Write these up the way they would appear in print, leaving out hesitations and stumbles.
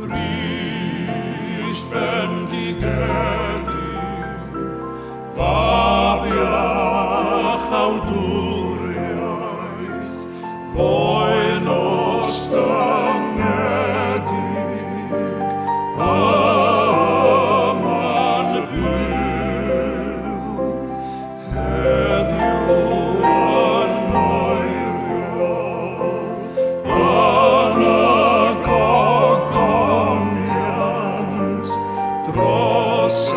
Grist bendigedig, fabiach awdwriaeth, ddoi nos dangedig, aman byw, heddiw anoeriol, anagogoniant, dros y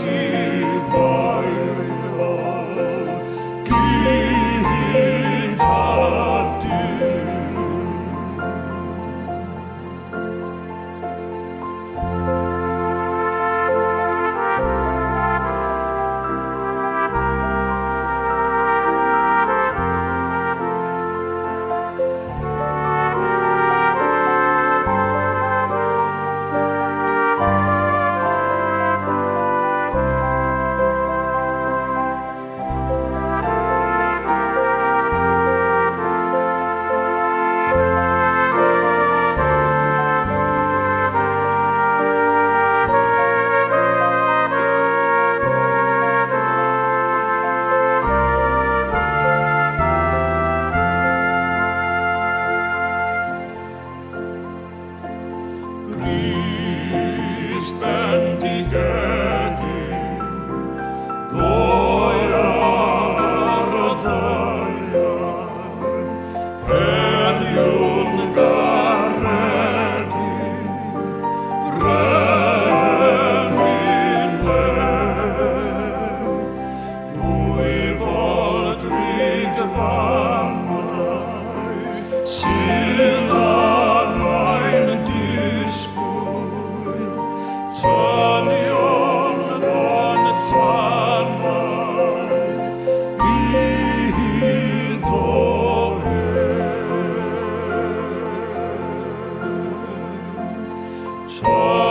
difeiriol, gyd a Duw. Grist bendigedig, ddoi ar y ddeiar, heddiw'n garedig, fremin lef, dwy foldrig fannau, sydd anain disgwyl, talion fan tanau, iddo ef.